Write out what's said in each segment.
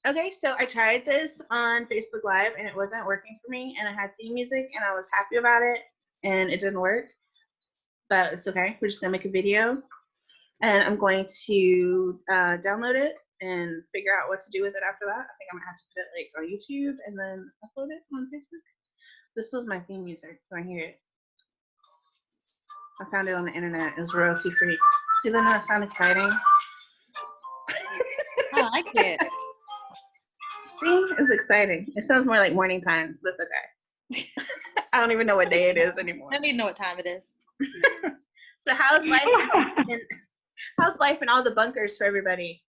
Okay, so I tried this on Facebook Live and it wasn't working for me, and I had theme music and I was happy about it, and it didn't work, but it's okay. We're just gonna make a video, and I'm going to download it and figure out what to do with it after that. I think I'm gonna have to put it like on YouTube and then upload it on Facebook. This was my theme music. Do I hear it? I found it on the internet. It was royalty free. See, doesn't that sound exciting? I like it. See, it's exciting. It sounds more like morning times, but it's okay. I don't even know what day it is anymore. I don't even know what time it is. So how's life in all the bunkers for everybody?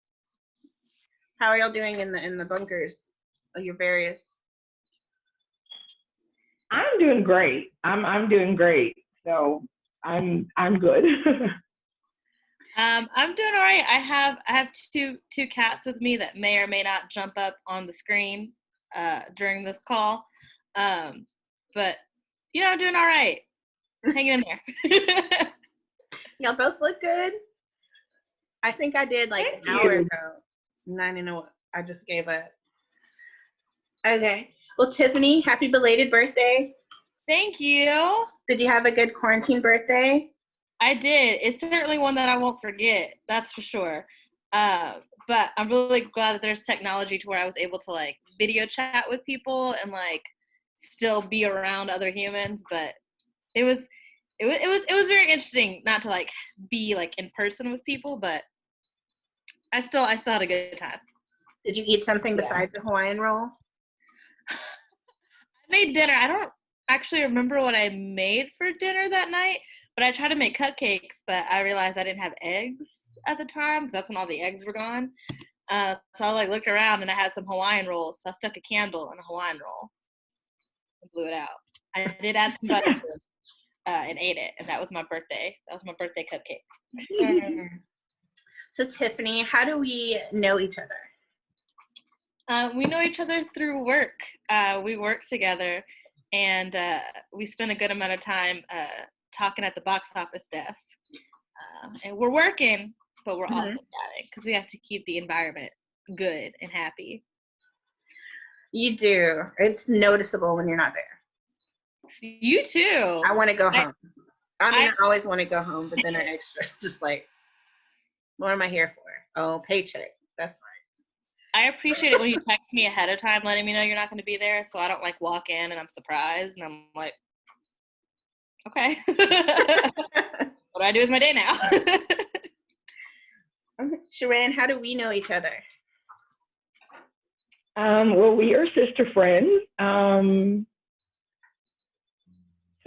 How are y'all doing in the bunkers? Your various. I'm doing great. I'm doing great. So I'm good. I'm doing all right. I have two cats with me that may or may not jump up on the screen during this call. But I'm doing all right. Hanging in there. Y'all both look good. I think I did like Thank an hour you. ago. And I don't know what I just gave up. Okay. Well, Tiffany, happy belated birthday. Thank you. Did you have a good quarantine birthday? I did. It's certainly one that I won't forget. That's for sure. But I'm really glad that there's technology to where I was able to like video chat with people and like still be around other humans. But it was very interesting not to like be like in person with people, but I still had a good time. Did you eat something besides the Hawaiian roll? I made dinner. I don't actually remember what I made for dinner that night, but I tried to make cupcakes, but I realized I didn't have eggs at the time because that's when all the eggs were gone. So I like looked around and I had some Hawaiian rolls, so I stuck a candle in a Hawaiian roll and blew it out. I did add some butter to it and ate it, and that was my birthday. That was my birthday cupcake. Yeah. So Tiffany, how do we know each other? We know each other through work. We work together, and we spend a good amount of time talking at the box office desk. And we're working, but we're also chatting because we have to keep the environment good and happy. You do. It's noticeable when you're not there. You too. I want to go home. I always want to go home, but then an extra, just like, what am I here for? Oh, paycheck. That's fine. I appreciate it when you text me ahead of time, letting me know you're not going to be there, so I don't like walk in and I'm surprised and I'm like, okay. What do I do with my day now? Sheran, how do we know each other? Well, we are sister friends. So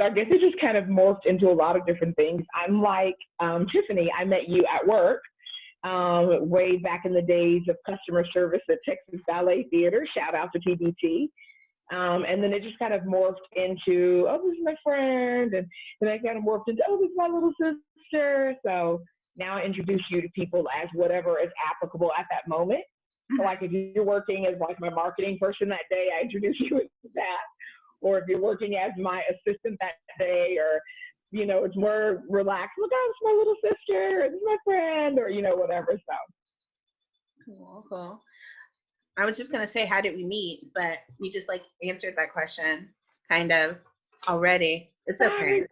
I guess it just kind of morphed into a lot of different things. I'm like Tiffany. I met you at work way back in the days of customer service at Texas Ballet Theater. Shout out to TBT. And then it just kind of morphed into, oh, this is my friend. And then I kind of morphed into, oh, this is my little sister. So now I introduce you to people as whatever is applicable at that moment. So like if you're working as like my marketing person that day, I introduce you as that. Or if you're working as my assistant that day, or, it's more relaxed. Look, oh, it's my little sister, or this is my friend, or, whatever. So. Cool. I was just going to say, how did we meet? But you just like answered that question kind of already. It's okay.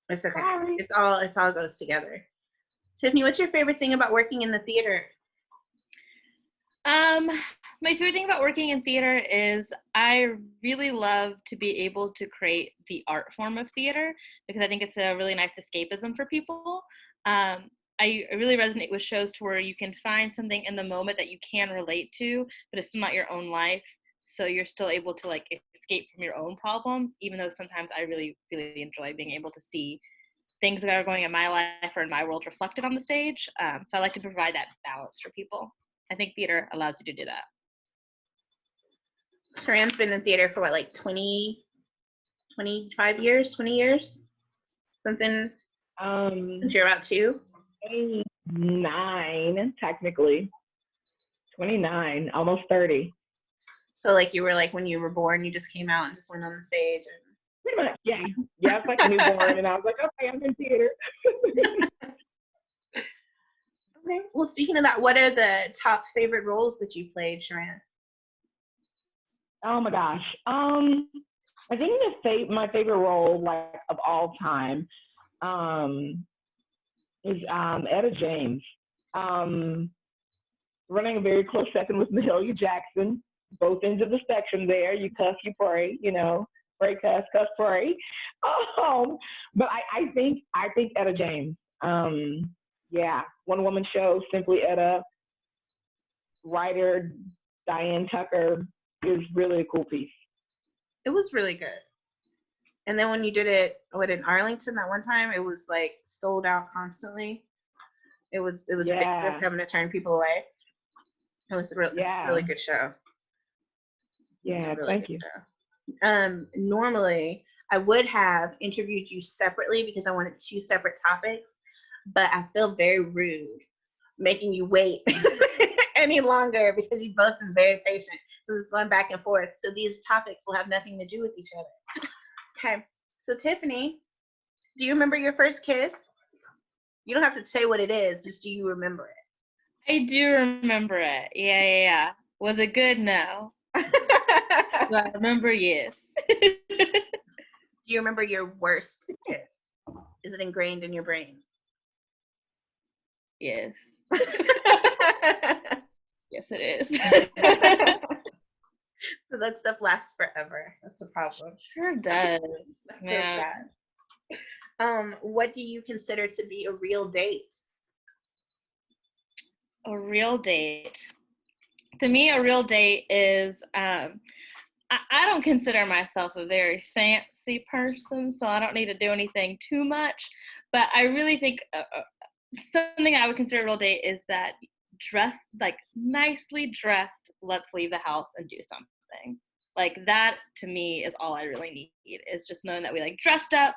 It's okay. Sorry. It all goes together. Tiffany, what's your favorite thing about working in the theater? My favorite thing about working in theater is I really love to be able to create the art form of theater because I think it's a really nice escapism for people. I really resonate with shows to where you can find something in the moment that you can relate to, but it's still not your own life. So you're still able to like escape from your own problems, even though sometimes I really, really enjoy being able to see things that are going in my life or in my world reflected on the stage. So I like to provide that balance for people. I think theater allows you to do that. Sheran's been in theater for what, like 20 years? Something since you're about 2? 29, technically. 29, almost 30. So like you were like when you were born, you just came out and just went on the stage and pretty much, yeah. Yeah, it's like a newborn and I was like, okay, I'm in theater. Okay. Well, speaking of that, what are the top favorite roles that you played, Sheran? Oh my gosh. I think my favorite role, like, of all time, is Etta James. Running a very close second with Mahalia Jackson. Both ends of the spectrum there. You cuss, you pray. Pray, cuss, cuss, pray. But I think Etta James. Yeah, one woman show, Simply Etta. Writer Diane Tucker is really a cool piece. It was really good. And then when you did it, in Arlington that one time, it was like sold out constantly. It was ridiculous having to turn people away. It was it's a really good show. Yeah, really thank you. Normally, I would have interviewed you separately because I wanted 2 separate topics, but I feel very rude making you wait any longer because you've both been very patient. So it's going back and forth. So these topics will have nothing to do with each other. Okay. So Tiffany, do you remember your first kiss? You don't have to say what it is, just do you remember it? I do remember it. Yeah. Was it good? No. Do I remember? Yes. Do you remember your worst kiss? Is it ingrained in your brain? Yes. Yes, it is. So that stuff lasts forever. That's a problem. Sure does. That's so sad. What do you consider to be a real date? A real date. To me, a real date is, I don't consider myself a very fancy person, so I don't need to do anything too much. But I really think something I would consider a real date is that nicely dressed, let's leave the house and do something. Like that, to me, is all I really need, is just knowing that we dressed up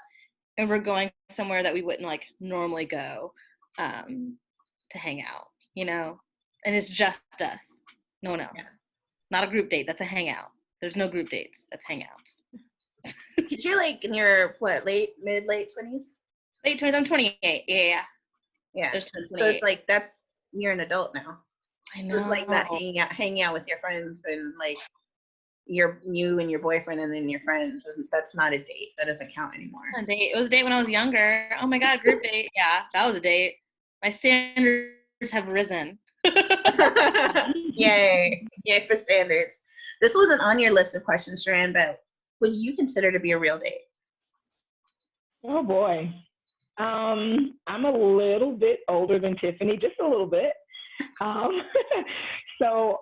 and we're going somewhere that we wouldn't normally go to hang out, and it's just us, no one else. Yeah. Not a group date, that's a hangout. There's no group dates, that's hangouts. Because you're in your late 20s? Late 20s, I'm 28. Yeah. So it's you're an adult now. I know. It's not hanging out with your friends and you and your boyfriend and then your friends. That's not a date. That doesn't count anymore. It was a date when I was younger. Oh my God, group date. Yeah, that was a date. My standards have risen. Yay for standards. This wasn't on your list of questions, Sheran, but what do you consider to be a real date? Oh boy. I'm a little bit older than Tiffany, just a little bit. So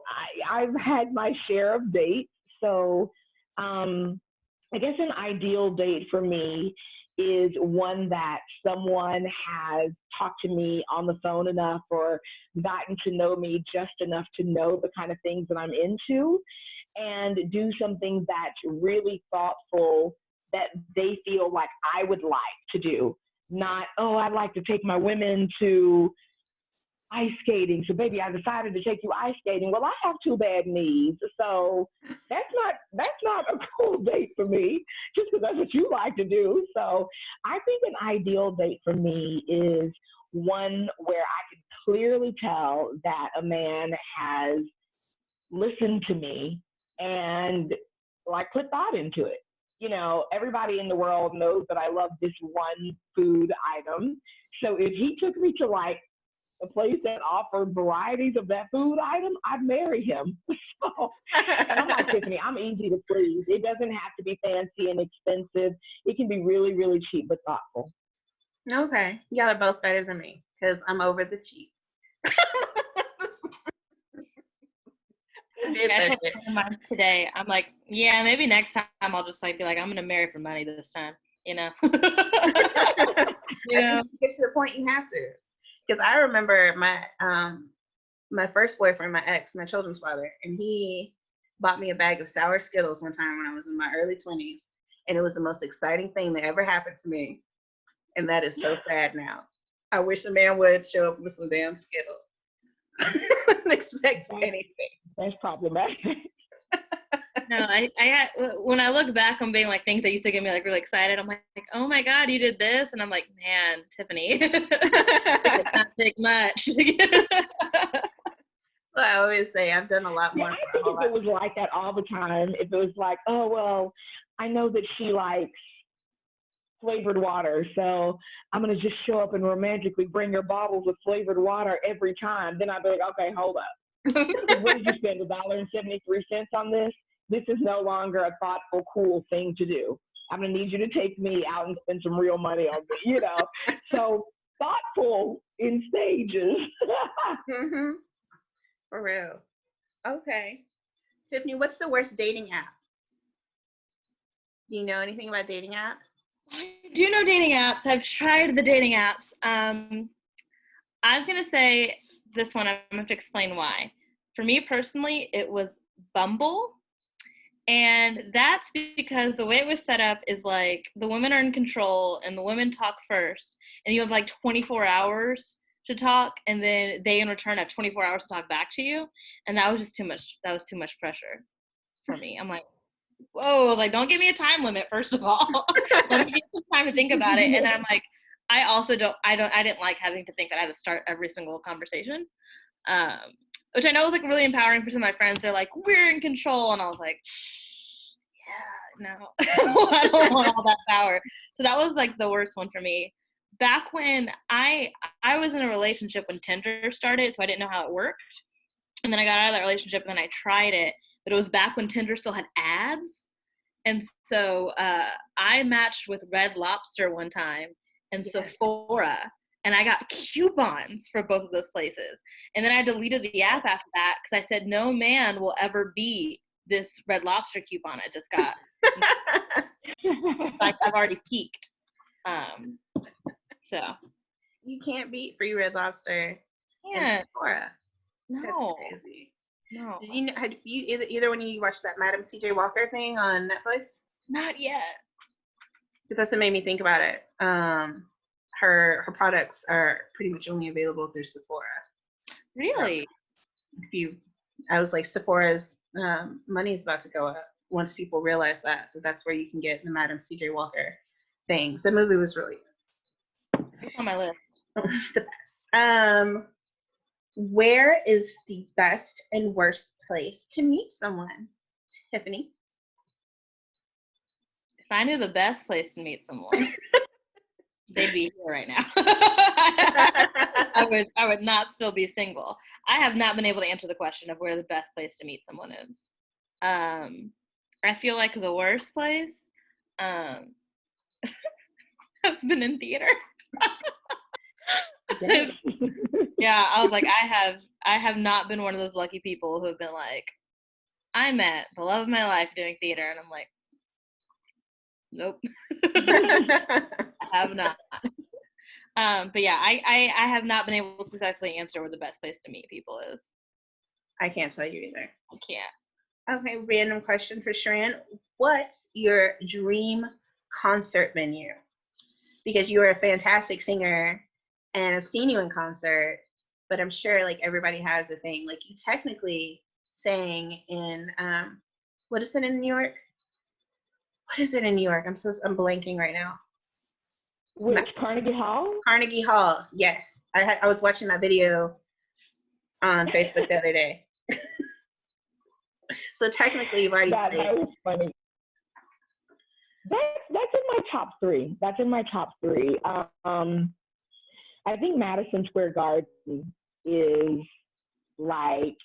I've had my share of dates. So I guess an ideal date for me is one that someone has talked to me on the phone enough or gotten to know me just enough to know the kind of things that I'm into, and do something that's really thoughtful that they feel like I would like to do. Not, I'd like to take my women to ice skating. So baby, I decided to take you ice skating. Well, I have 2 bad knees. So that's not a cool date for me, just because that's what you like to do. So I think an ideal date for me is one where I can clearly tell that a man has listened to me and put thought into it. Everybody in the world knows that I love this one food item. So if he took me to a place that offered varieties of that food item, I'd marry him. So, and I'm like, Tiffany, I'm easy to please. It doesn't have to be fancy and expensive. It can be really, really cheap but thoughtful. Okay. Y'all are both better than me because I'm over the cheap. Today, I'm like, yeah, maybe next time I'll just be like, I'm gonna marry for money this time, Get to the point you have to, because I remember my first boyfriend, my ex, my children's father, and he bought me a bag of sour Skittles one time when I was in my early 20s, and it was the most exciting thing that ever happened to me, and that is so sad now. I wish a man would show up with some damn Skittles. I didn't expect anything. That's problematic. No, when I look back on being like things that used to get me like really excited, I'm like, oh my God, you did this. And I'm like, man, Tiffany, it did not take much. So I always say I've done a lot more. I think if it was like that all the time, if it was like, oh, well, I know that she likes flavored water, so I'm going to just show up and romantically bring her bottles of flavored water every time, then I'd be like, okay, hold up. What did you spend, $1.73 on this? This is no longer a thoughtful, cool thing to do. I'm going to need you to take me out and spend some real money on this, you know? So thoughtful in stages. Mm-hmm. For real. Okay. Tiffany, what's the worst dating app? Do you know anything about dating apps? I do know dating apps. I've tried the dating apps. I'm going to say this one, I'm going to have to explain why. For me personally, it was Bumble. And that's because the way it was set up is like the women are in control and the women talk first. And you have like 24 hours to talk. And then they in return have 24 hours to talk back to you. And that was just too much. That was too much pressure for me. I'm like, whoa, like, don't give me a time limit, first of all. Let me get some time to think about it. And then I'm like, I didn't like having to think that I had to start every single conversation. Which I know was like really empowering for some of my friends. They're like, we're in control. And I was like, yeah, no, I don't want all that power. So that was like the worst one for me. Back when I was in a relationship when Tinder started, so I didn't know how it worked. And then I got out of that relationship and then I tried it. But it was back when Tinder still had ads. And so I matched with Red Lobster one time and Sephora. And I got coupons for both of those places. And then I deleted the app after that because I said, no man will ever beat this Red Lobster coupon I just got. Like, I've already peaked. So. You can't beat free Red Lobster. Yeah. And Sephora. No. That's crazy. No. Did you know, had you either one of you watched that Madam CJ Walker thing on Netflix? Not yet. Because that's what made me think about it. Her products are pretty much only available through Sephora. Really? So I was like, Sephora's money is about to go up once people realize that that's where you can get the Madam CJ Walker things. The movie was really good. It's on my list. The best. Where is the best and worst place to meet someone, Tiffany? If I knew the best place to meet someone, they'd be here right now. I would not still be single. I have not been able to answer the question of where the best place to meet someone is. I feel like the worst place has been in theater. Yeah, I was like, I have not been one of those lucky people who have been like, I met the love of my life doing theater, and I'm like, nope. I have not. But yeah, I have not been able to successfully answer where the best place to meet people is. I can't tell you either. I can't. Okay, random question for Sheran. What's your dream concert venue? Because you are a fantastic singer and I've seen you in concert, but I'm sure like everybody has a thing. Like you technically sang in what is it in New York? What is it in New York? I'm blanking right now. Which Carnegie Hall? Carnegie Hall. Yes, I was watching that video on Facebook the other day. So technically, you've already played. That was funny. That's in my top three. That's in my top three. I think Madison Square Garden is like,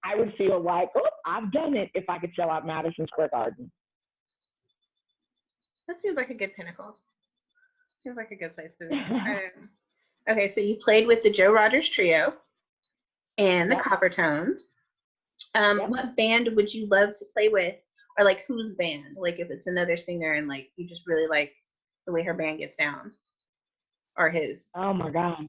I would feel like, oh, I've done it if I could sell out Madison Square Garden. That seems like a good pinnacle. Seems like a good place to be. Okay, so you played with the Joe Rogers Trio and the Coppertones. What band would you love to play with? Or like whose band? Like if it's another singer and like you just really like the way her band gets down. Or his. Oh my God.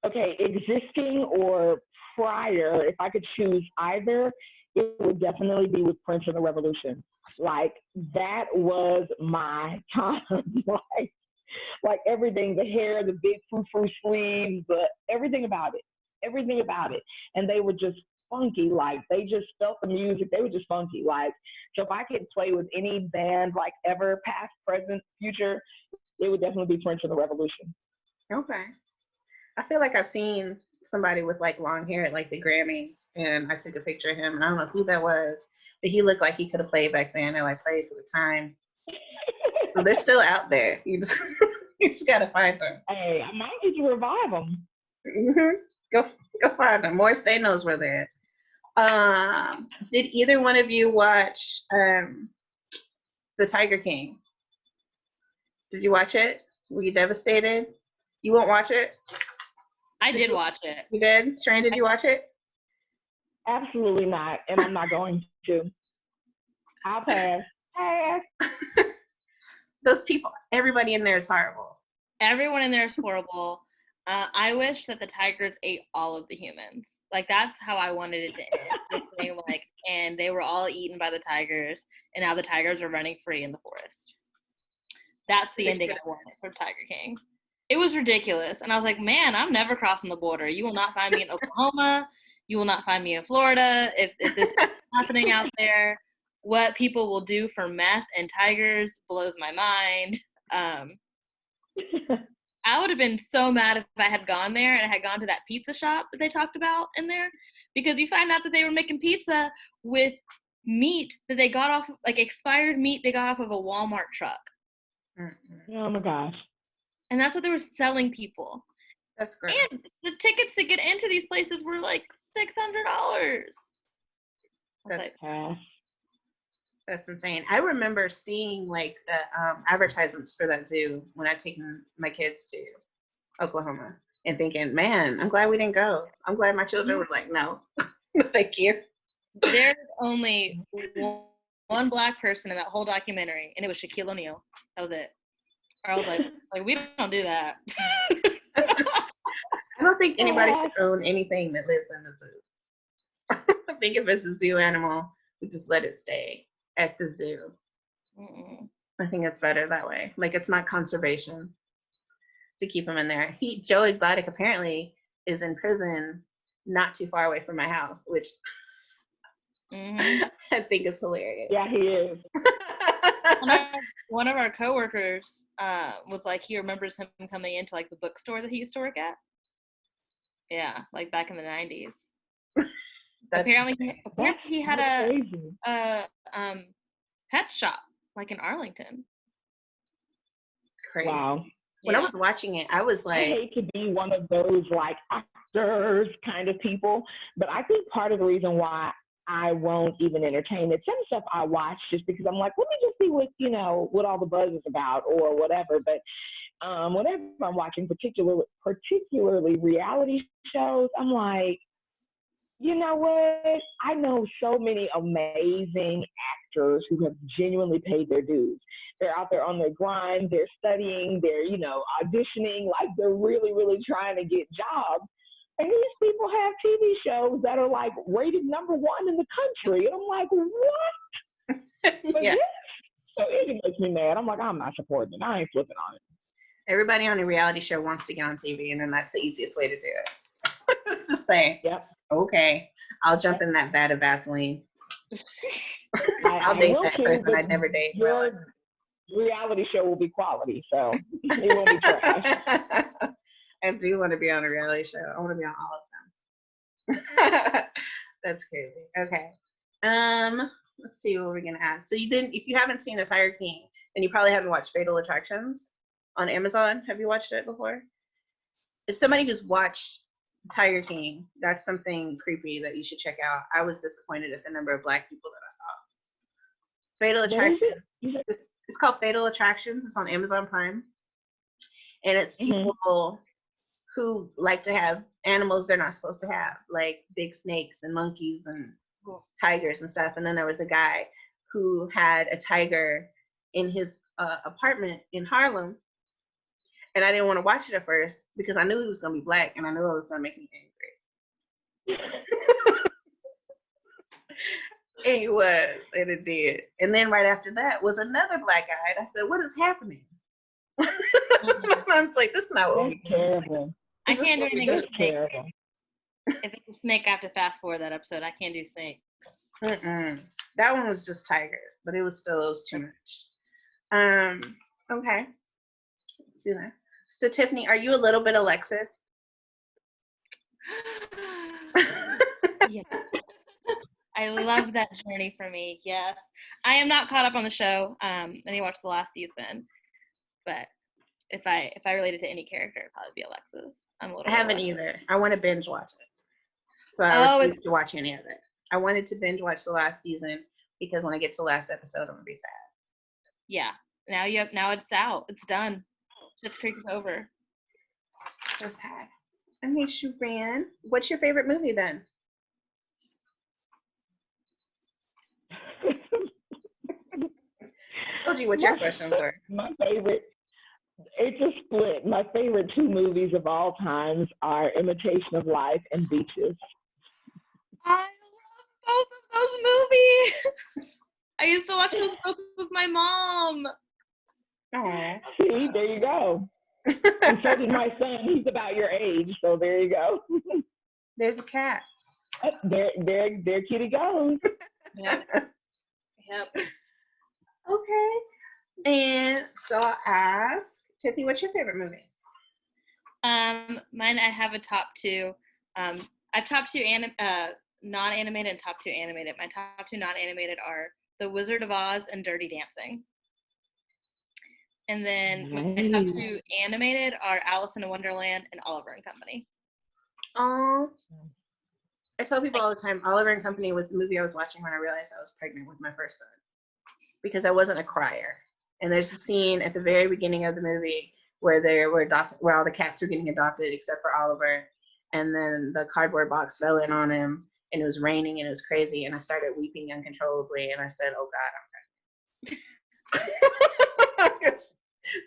Okay, existing or prior, if I could choose either, it would definitely be with Prince and the Revolution. Like that was my time. like everything, the hair, the big frou-frou sleeves, but everything about it. everything about it. And they were just funky. Like they just felt the music. They were just funky. Like, so if I could play with any band, like ever, past, present, future, it would definitely be Prince of the Revolution. Okay. I feel like I've seen somebody with like long hair at like the Grammys, and I took a picture of him, and I don't know who that was, but he looked like he could have played back then, or like played for the time. So they're still out there. You just gotta find them. Hey, I might need to revive them. Mm-hmm. Go find them. Morris Day knows where they're at. Did either one of you watch The Tiger King? Did you watch it? Were you devastated? You won't watch it? I did watch it. You did? Sheran, did you watch it? Absolutely not, and I'm not going to. I'll pass. Those people, everybody in there is horrible. Everyone in there is horrible. I wish that the tigers ate all of the humans. Like, that's how I wanted it to end. And they were all eaten by the tigers, and now the tigers are running free in the forest. That's the ending I wanted from Tiger King. It was ridiculous. And I was like, man, I'm never crossing the border. You will not find me in Oklahoma. You will not find me in Florida. If this is happening out there, what people will do for meth and tigers blows my mind. I would have been so mad if I had gone there and I had gone to that pizza shop that they talked about in there, because you find out that they were making pizza with meat that they got off, like expired meat they got off of a Walmart truck. Mm-hmm. Oh my gosh. And that's what they were selling people. That's great. And the tickets to get into these places were like $600. That's insane. I remember seeing like the advertisements for that zoo when I'd taken my kids to Oklahoma and thinking, man, I'm glad we didn't go. I'm glad my children were like, no, thank you. There's only one black person in that whole documentary, and it was Shaquille O'Neal. That was it. I was like, we don't do that. I don't think anybody should own anything that lives in the zoo. I think if it's a zoo animal, we just let it stay at the zoo. Mm-mm. I think it's better that way. Like, it's not conservation to keep him in there. Joe Exotic apparently is in prison not too far away from my house, which I think is hilarious. Yeah, he is. One of our coworkers was like, he remembers him coming into like the bookstore that he used to work at. Yeah, like back in the 90s. Apparently he had a pet shop like in Arlington. Crazy. Wow. When I was watching it, I was like, I hate to be one of those like actors kind of people, but I think part of the reason why I won't even entertain it, some stuff I watch just because I'm like, let me just see what all the buzz is about or whatever. But whenever I'm watching particularly reality shows, I'm like, you know what? I know so many amazing actors who have genuinely paid their dues. They're out there on their grind, they're studying, they're, auditioning, like they're really, really trying to get jobs. And these people have TV shows that are like rated #1 in the country. And I'm like, what? Yeah. So it makes me mad. I'm like, I'm not supporting it. I ain't flipping on it. Everybody on a reality show wants to get on TV, and then that's the easiest way to do it. It's just saying, yep. Okay, I'll jump in that vat of Vaseline. I'll date that person I'd never date. Your reality show will be quality, so it won't be trash. I do want to be on a reality show. I want to be on all of them. That's crazy. Okay. Let's see what we're gonna ask. So if you haven't seen The Tiger King, then you probably haven't watched Fatal Attractions on Amazon. Have you watched it before? It's somebody who's watched Tiger King. That's something creepy that you should check out. I was disappointed at the number of Black people that I saw. Fatal Attractions. It's called Fatal Attractions. It's on Amazon Prime. And it's people who like to have animals they're not supposed to have, like big snakes and monkeys and tigers and stuff. And then there was a guy who had a tiger in his apartment in Harlem. And I didn't want to watch it at first because I knew he was going to be Black and I knew it was going to make me angry. And he was, and it did. And then right after that was another Black guy. And I said, what is happening? I was like, this is not what we terrible. I can't do anything with snakes. If it's a snake, I have to fast forward that episode. I can't do snakes. That one was just tiger, but it was too much. Okay. Let's see that. So Tiffany, are you a little bit Alexis? Yeah. I love that journey for me. Yes. I am not caught up on the show. I need to watch the last season. But if I related to any character, it'd probably be Alexis. I haven't either. I want to binge watch it. So I refuse to watch any of it. I wanted to binge watch the last season because when I get to the last episode, I'm gonna be sad. Yeah. Now it's out. It's done. Schitt's Creek is over. So sad. Okay, Sheran, what's your favorite movie then? I told you what your questions were. My favorite, it's a split. My favorite two movies of all times are Imitation of Life and Beaches. I love both of those movies. I used to watch those both with my mom. Oh, see, there you go. And so did my son. He's about your age, so there you go. There's a cat. There kitty goes. Yep. Okay. And so I'll ask Tiffany, what's your favorite movie? Mine, I have a top two. I have top two non-animated and top two animated. My top two non-animated are The Wizard of Oz and Dirty Dancing. And then my top two animated are Alice in Wonderland and Oliver and Company. Oh, I tell people all the time, Oliver and Company was the movie I was watching when I realized I was pregnant with my first son because I wasn't a crier. And there's a scene at the very beginning of the movie where where all the cats were getting adopted except for Oliver, and then the cardboard box fell in on him, and it was raining and it was crazy, and I started weeping uncontrollably, and I said, "Oh God, I'm pregnant."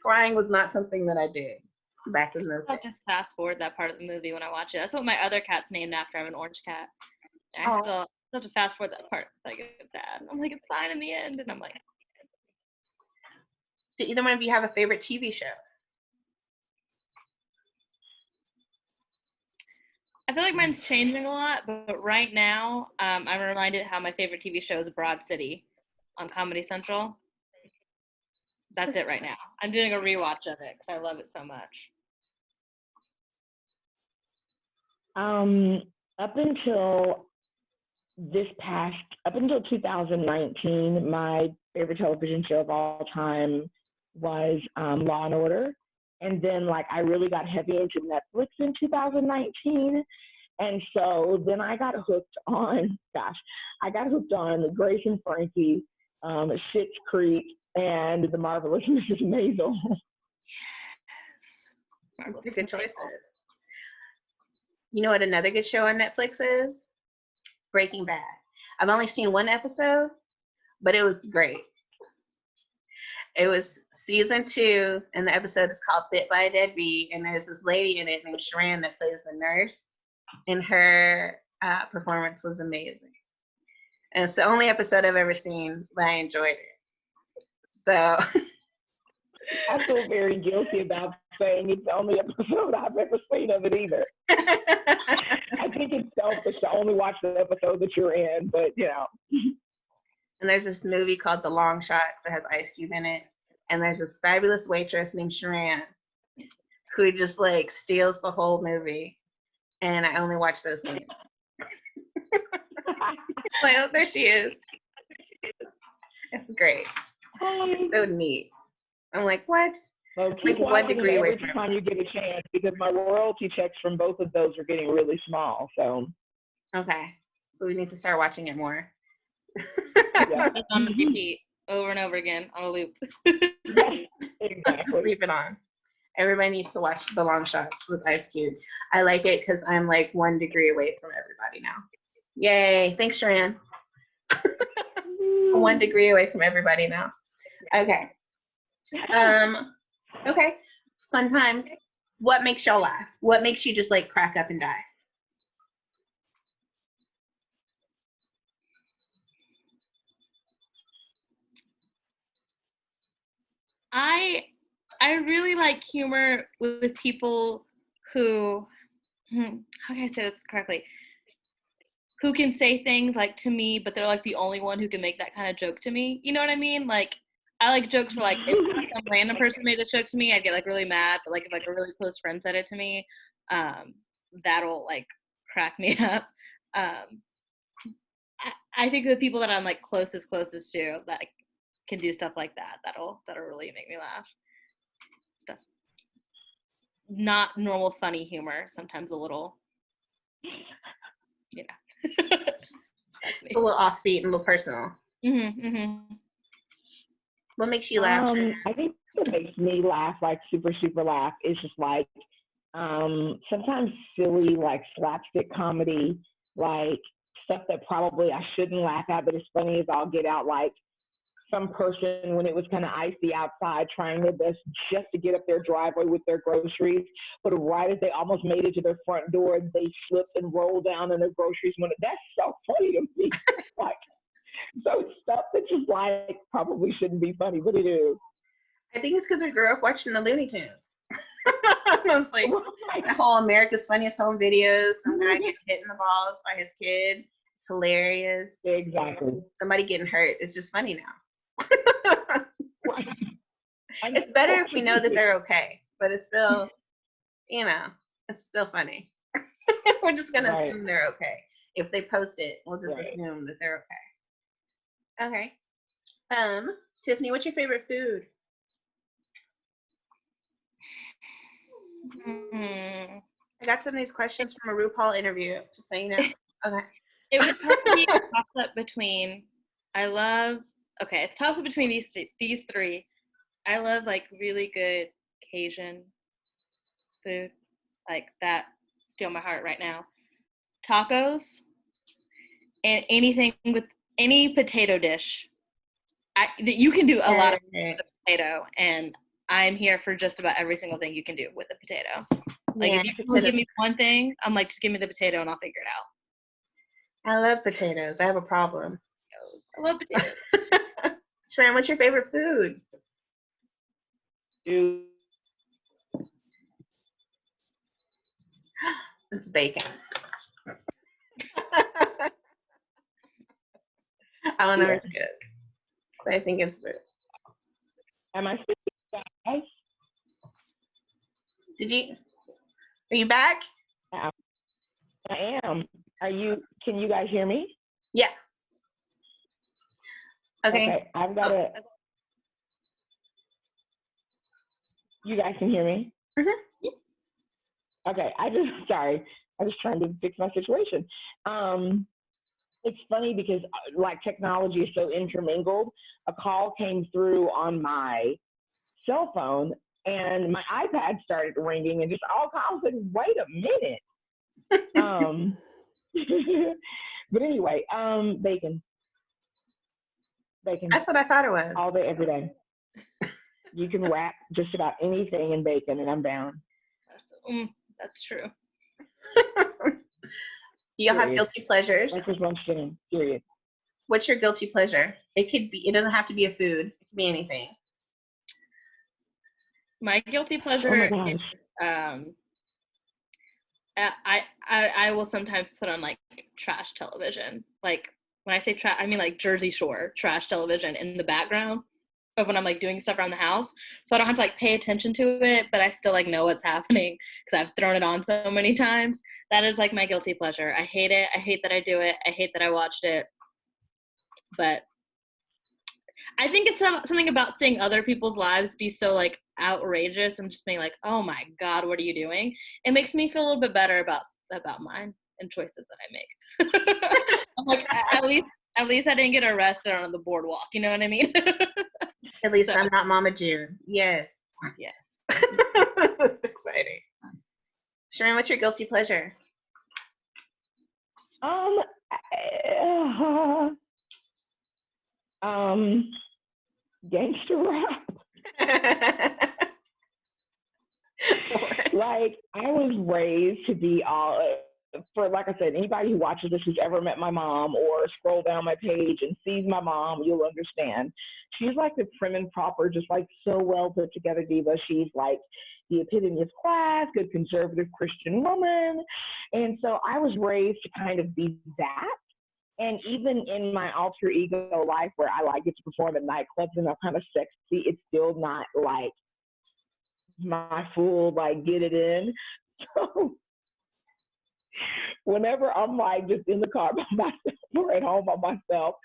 Crying was not something that I did back in those days. I have to fast forward that part of the movie when I watch it. That's what my other cat's named after. I have an orange cat. And I still have to fast forward that part. Like, it's sad. I'm like, it's fine in the end. And I'm like, do either one of you have a favorite TV show? I feel like mine's changing a lot, but right now, I'm reminded how my favorite TV show is Broad City on Comedy Central. That's it right now. I'm doing a rewatch of it because I love it so much. Up until 2019, my favorite television show of all time was Law and Order. And then I really got heavy into Netflix in 2019. And so then I got hooked on Grace and Frankie, Schitt's Creek, and The Marvelous Mrs. Maisel. Yes. Good choices. You know what another good show on Netflix is? Breaking Bad. I've only seen one episode, but it was great. It was season 2, and the episode is called Bit by a Dead Bee, and there's this lady in it named Sheran that plays the nurse, and her performance was amazing. And it's the only episode I've ever seen, but I enjoyed it. So I feel very guilty about saying it's the only episode I've ever seen of it either. I think it's selfish to only watch the episode that you're in, but And there's this movie called The Long Shots that has Ice Cube in it. And there's this fabulous waitress named Sheran who just steals the whole movie. And I only watch those things. Oh, there she is. It's great. It's so neat. I'm like, what? Well, keep watching it every time you get a chance because my royalty checks from both of those are getting really small. So. Okay. So we need to start watching it more. Yeah. It's on repeat over and over again on a loop. Exactly. Leave it on. Everybody needs to watch The Long Shots with Ice Cube. I like it because I'm 1 degree away from everybody now. Yay. Thanks, Sheran. 1 degree away from everybody now. Okay. Okay. Fun times. What makes y'all laugh? What makes you just crack up and die? I really like humor with people who how can I say this correctly? Who can say things like to me, but they're like the only one who can make that kind of joke to me. You know what I mean? Like, I like jokes where like if some random person made this joke to me, I'd get like really mad. But like if like a really close friend said it to me, that'll like crack me up. Um, I think the people that I'm like closest to that can do stuff like that, that'll really make me laugh. Stuff, not normal funny humor. Sometimes a little, that's me. A little offbeat and a little personal. What makes you laugh? I think what makes me laugh, like super laugh, is just like sometimes silly, like slapstick comedy, like stuff that probably I shouldn't laugh at, but it's funny as I'll get out, like some person when it was kind of icy outside trying their best just to get up their driveway with their groceries, but right as they almost made it to their front door, they slipped and rolled down and their groceries went. That's so funny to me. Like, so stuff that just like probably shouldn't be funny, but it is. I think it's because we grew up watching the Looney Tunes. I was like, the whole America's Funniest Home Videos, some guy getting hit in the balls by his kid. It's hilarious. Exactly. Somebody getting hurt. It's just funny now. It's better if we know that they're okay, but it's still, it's still funny. We're just going to assume they're okay. If they post it, we'll just assume that they're okay. Okay. Tiffany, what's your favorite food? I got some of these questions from a RuPaul interview, just so you know. Okay. It would probably be a toss-up between, it's a toss-up between these three. I love, like, really good Cajun food. Like, that steal my heart right now. Tacos and anything with any potato dish. You can do a lot of things with a potato, and I'm here for just about every single thing you can do with a potato. Like, if you can give me one thing, I'm like, just give me the potato and I'll figure it out. I love potatoes. I have a problem. I love potatoes. Sheran, what's your favorite food? It's bacon. I don't know if it's good, but I think it's good. Am I speaking, guys? Are you back? I am. Can you guys hear me? Yeah. Okay. I've got you guys can hear me? Mm-hmm. Okay, I was trying to fix my situation. It's funny because like technology is so intermingled. A call came through on my cell phone and my iPad started ringing and just all calls said, wait a minute. But anyway, bacon. That's what I thought it was. All day, every day. You can wrap just about anything in bacon and I'm down. That's true. Do you have guilty pleasures? Breakfast, lunch, dinner, period. What's your guilty pleasure? It doesn't have to be a food. It can be anything. My guilty pleasure is I will sometimes put on like trash television. Like when I say trash, I mean like Jersey Shore trash television in the background of when I'm like doing stuff around the house. So I don't have to like pay attention to it, but I still like know what's happening because I've thrown it on so many times. That is like my guilty pleasure. I hate it. I hate that I do it. I hate that I watched it. But I think it's something about seeing other people's lives be so like outrageous and just being like, oh my God, what are you doing? It makes me feel a little bit better about mine and choices that I make. I'm like, at least I didn't get arrested on the boardwalk. You know what I mean? At least I'm not Mama June. Yes. Yes. That's exciting. Sheran, what's your guilty pleasure? Gangster rap. Like I was raised to be like I said, anybody who watches this who's ever met my mom or scroll down my page and sees my mom, you'll understand. She's like the prim and proper, just like so well put together diva. She's like the epitome of class, good conservative Christian woman. And so I was raised to kind of be that. And even in my alter ego life where I like get to perform at nightclubs and I'm kind of sexy, it's still not like my full, like, get it in. So whenever I'm like just in the car by myself or at home by myself,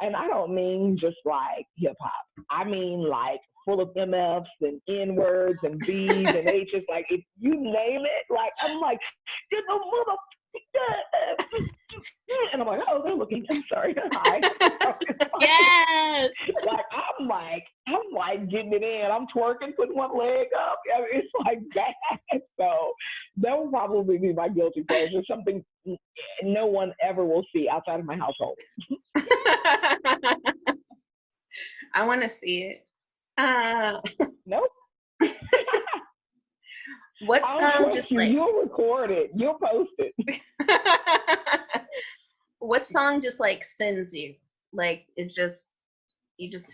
and I don't mean just like hip hop, I mean like full of MFs and N words and B's and H's, like if you name it, like I'm like, get the mother. And I'm like, oh, they're looking. I'm sorry. Hi. Yes. Like I'm like getting it in. I'm twerking, putting one leg up. I mean, it's like that. So that will probably be my guilty pleasure. Something no one ever will see outside of my household. I want to see it. Nope. What song just like you'll record it, you'll post it. What song just like sends you? Like you just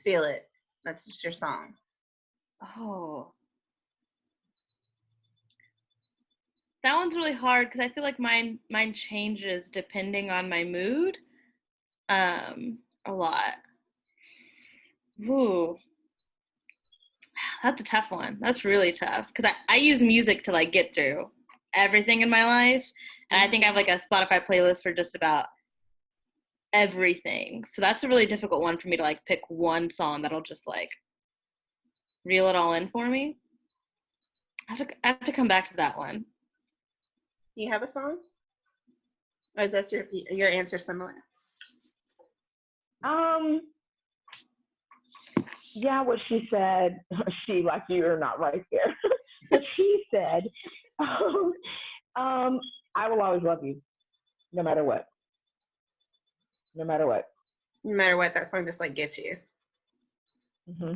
feel it. That's just your song. Oh. That one's really hard because I feel like mine changes depending on my mood. A lot. Ooh. That's a tough one. That's really tough because I use music to like get through everything in my life. And I think I have like a Spotify playlist for just about everything. So that's a really difficult one for me to like pick one song that'll just like reel it all in for me. I have to come back to that one. Do you have a song? Or is that your answer similar? Yeah, what she said, she, like, you're not right there. But she said, I will always love you, no matter what. No matter what. No matter what, that song just like gets you. Mm-hmm.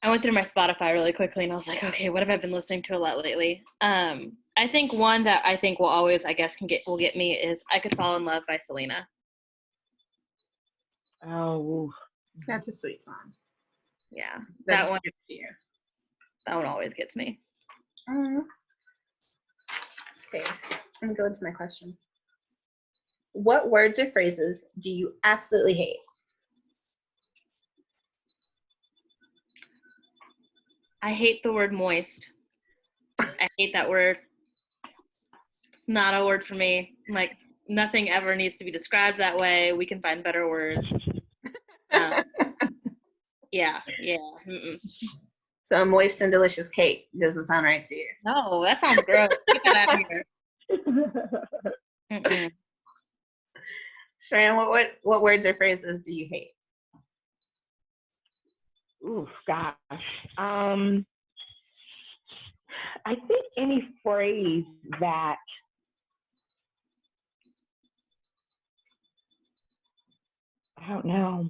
I went through my Spotify really quickly and I was like, okay, what have I been listening to a lot lately? I think one that I think will always, I guess, will get me is I Could Fall in Love by Selena. Oh, that's a sweet song. Yeah, that one gets you. That one always gets me. Okay, I'm going to my question. What words or phrases do you absolutely hate? I hate the word moist. I hate that word. It's not a word for me. Like, nothing ever needs to be described that way. We can find better words. Yeah. Mm-mm. So a moist and delicious cake doesn't sound right to you. No, that sounds gross. Get that out of here. Mm-mm. Sheran, what words or phrases do you hate? Ooh, gosh. I think any phrase that I don't know.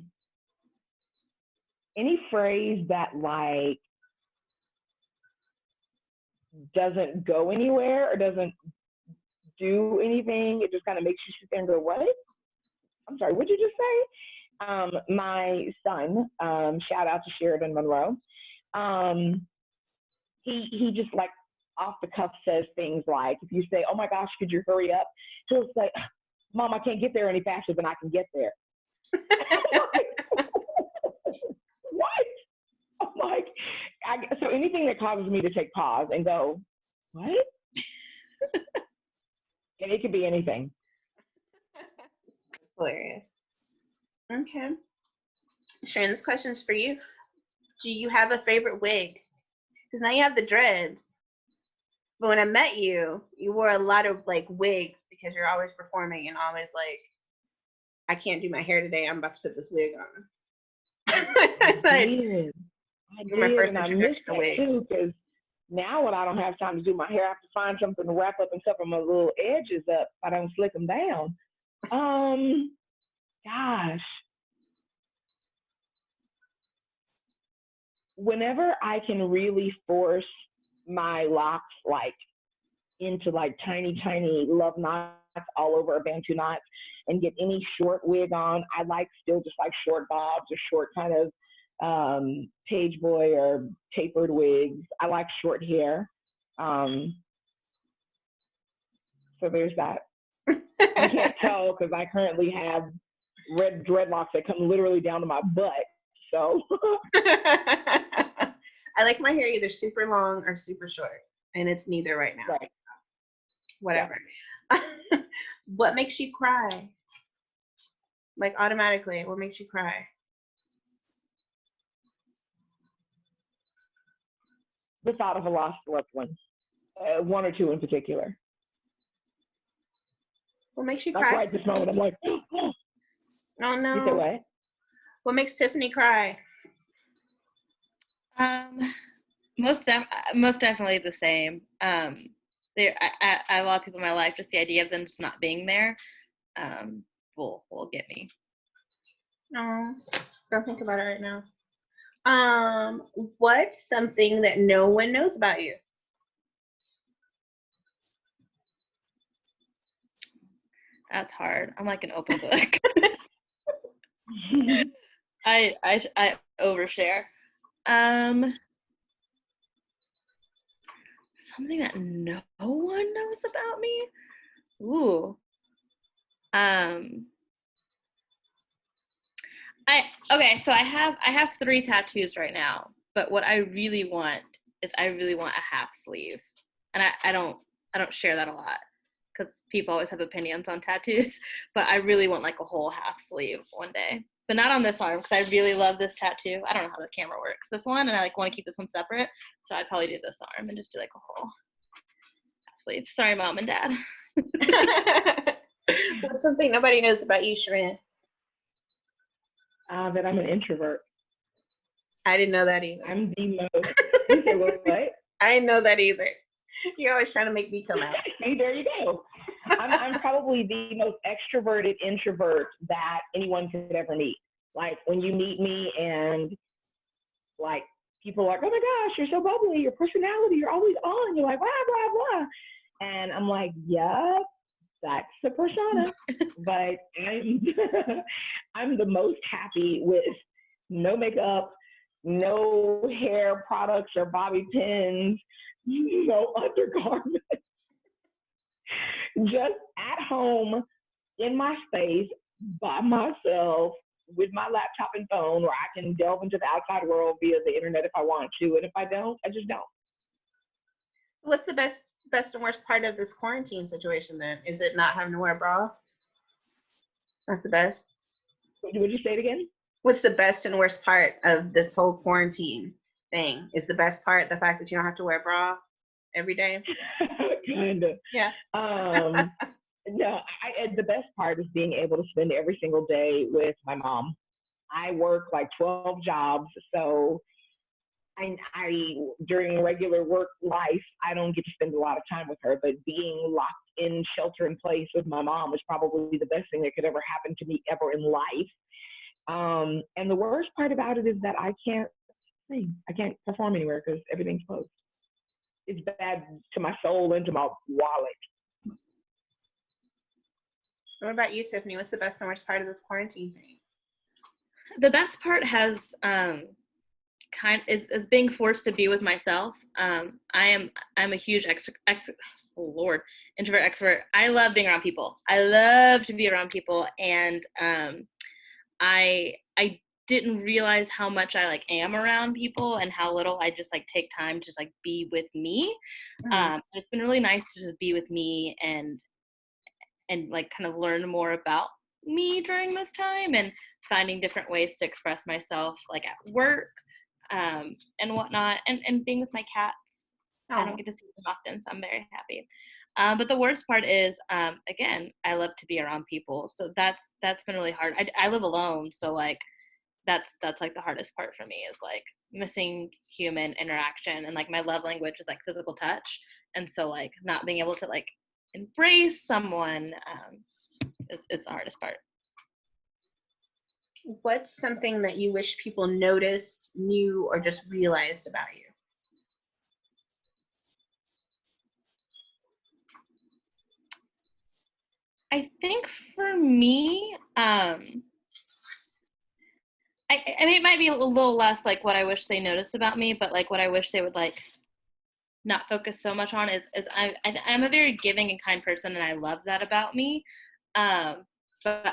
Any phrase that like doesn't go anywhere or doesn't do anything, it just kind of makes you sit there and go, what? I'm sorry, what'd you just say? My son, shout out to Sheridan Monroe. He just like off the cuff says things like, if you say, oh my gosh, could you hurry up? He'll say, Mom, I can't get there any faster than I can get there. What? I'm like, so anything that causes me to take pause and go, what? And it could be anything. Hilarious. Okay. Sharon, this question's for you. Do you have a favorite wig? Because now you have the dreads. But when I met you, you wore a lot of like wigs because you're always performing and always like, I can't do my hair today. I'm about to put this wig on. I did. My first and I introduction missed to that wigs. too, because now when I don't have time to do my hair, I have to find something to wrap up and cover my little edges up so I don't slick them down. Gosh. Whenever I can really force my locks like into like tiny love knots all over a bantu knot and get any short wig on, I like still just like short bobs or short kind of page boy or tapered wigs. I like short hair. So there's that. You can't tell because I currently have red dreadlocks that come literally down to my butt. So I like my hair either super long or super short, and it's neither right now. right. Whatever. Yeah. What makes you cry? Like automatically, what makes you cry? The thought of a lost loved one, one or two in particular. What makes you That's cry? right. This moment, I'm like, oh no. You say what? What makes Tiffany cry? Most definitely the same. I have a lot of people in my life. Just the idea of them just not being there, will get me. No, don't think about it right now. What's something that no one knows about you? That's hard. I'm like an open book. I overshare. Something that no one knows about me. Ooh. So I have 3 tattoos right now, but what I really want is I really want a half sleeve, and I don't share that a lot because people always have opinions on tattoos, but I really want like a whole half sleeve one day, but not on this arm because I really love this tattoo. I don't know how the camera works, this one, and I like want to keep this one separate, so I'd probably do this arm and just do like a whole half sleeve. Sorry, Mom and Dad. What's something nobody knows about you, Sheran? That I'm an introvert. I didn't know that either. I'm the most. You say what? I didn't know that either. You're always trying to make me come out. See, there you go. I'm probably the most extroverted introvert that anyone could ever meet. Like when you meet me and like people are like, oh my gosh, you're so bubbly, your personality, you're always on. You're like, blah, blah, blah. And I'm like, yeah, that's the persona. But I'm the most happy with no makeup, no hair products or bobby pins, no undergarments. Just at home in my space by myself with my laptop and phone where I can delve into the outside world via the internet if I want to. And if I don't, I just don't. So what's the best and worst part of this quarantine situation then? Is it not having to wear a bra? That's the best. Would you say it again? What's the best and worst part of this whole quarantine thing? Is the best part the fact that you don't have to wear a bra every day? Kind of. Yeah. No, the best part is being able to spend every single day with my mom. I work like 12 jobs, so I during regular work life, I don't get to spend a lot of time with her, but being locked in shelter in place with my mom was probably the best thing that could ever happen to me ever in life. And the worst part about it is that I can't sing. I can't perform anywhere because everything's closed. It's bad to my soul and to my wallet. What about you, Tiffany? What's the best and worst part of this quarantine thing? The best part has is being forced to be with myself. I'm a huge introvert extrovert. I love being around people. I love to be around people, and I didn't realize how much I like am around people and how little I just like take time to just like be with me. It's been really nice to just be with me and like kind of learn more about me during this time and finding different ways to express myself like at work and whatnot, and being with my cats. I don't get to see them often, so I'm very happy. But the worst part is, again, I love to be around people, so that's been really hard. I live alone, so like that's like the hardest part for me is like missing human interaction, and like my love language is like physical touch, and so like not being able to like embrace someone is the hardest part. What's something that you wish people noticed, knew, or just realized about you? I think for me, I mean, it might be a little less like what I wish they noticed about me, but like what I wish they would like not focus so much on is I'm a very giving and kind person, and I love that about me. But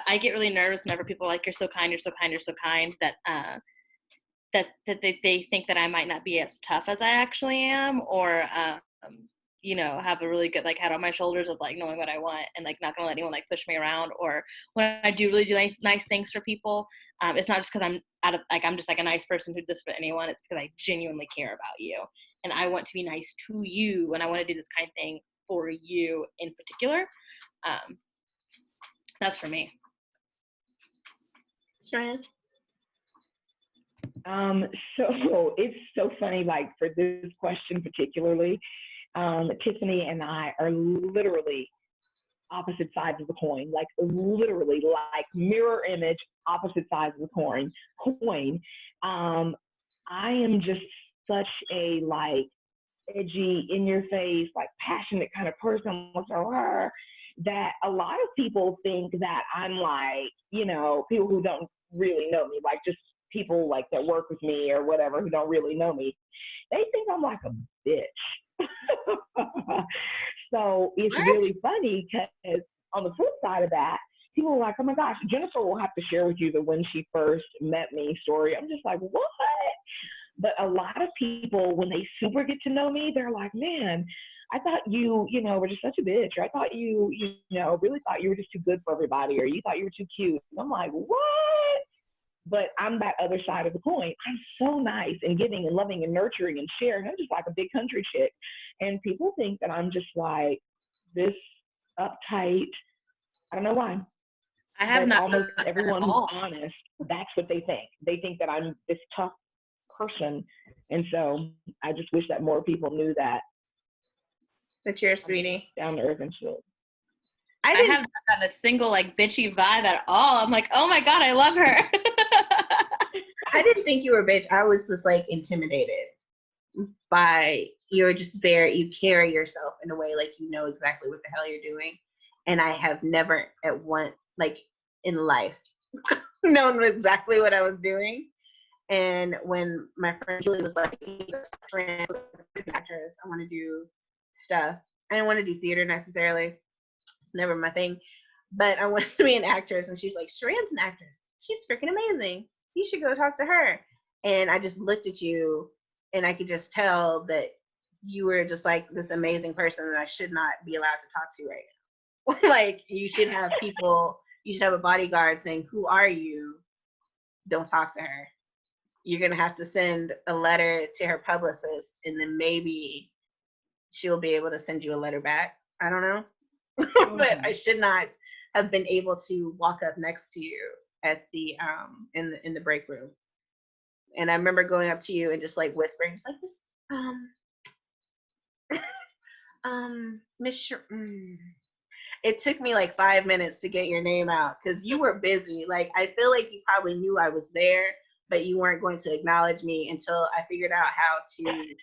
I get really nervous whenever people are like, you're so kind, you're so kind, you're so kind, that they think that I might not be as tough as I actually am, or you know, have a really good like head on my shoulders of like knowing what I want and like not gonna let anyone like push me around. Or when I do really do nice things for people, it's not just because I'm just like a nice person who does for anyone. It's because I genuinely care about you and I want to be nice to you, and I want to do this kind of thing for you in particular. That's for me. Sheran? So it's so funny, like for this question particularly, Tiffany and I are literally opposite sides of the coin, like literally like mirror image, opposite sides of the coin. I am just such a like edgy, in your face, like passionate kind of person that a lot of people think that I'm like, you know, people who don't really know me, like just people like that work with me or whatever who don't really know me, they think I'm like a bitch. So it's really funny because on the flip side of that, people are like, oh my gosh, Jennifer will have to share with you the when she first met me story. I'm just like, what? But a lot of people, when they super get to know me, they're like, man, I thought you know, were just such a bitch. Or I thought you know, really thought you were just too good for everybody. Or you thought you were too cute. And I'm like, what? But I'm that other side of the coin. I'm so nice and giving and loving and nurturing and sharing. I'm just like a big country chick. And people think that I'm just like this uptight. I don't know why. I have But not almost at everyone who's all. honest, that's what they think. They think that I'm this tough person. And so I just wish that more people knew that. But you're a sweetie. Down to earth and shit. I have not gotten a single like bitchy vibe at all. I'm like, oh my God, I love her. I didn't think you were a bitch. I was just like intimidated by you're just very, you carry yourself in a way like you know exactly what the hell you're doing. And I have never at one, like in life, known exactly what I was doing. And when my friend Julie was like, I was an actress, I want to do stuff. I didn't want to do theater necessarily. It's never my thing. But I wanted to be an actress. And she was like, Sheran's an actress. She's freaking amazing. You should go talk to her. And I just looked at you and I could just tell that you were just like this amazing person that I should not be allowed to talk to right now. Like you should have people, you should have a bodyguard saying, who are you? Don't talk to her. You're going to have to send a letter to her publicist and then maybe she'll be able to send you a letter back. I don't know. But I should not have been able to walk up next to you at the in the break room. And I remember going up to you and just like whispering, just like this, Miss It took me like 5 minutes to get your name out because you were busy. Like I feel like you probably knew I was there, but you weren't going to acknowledge me until I figured out how to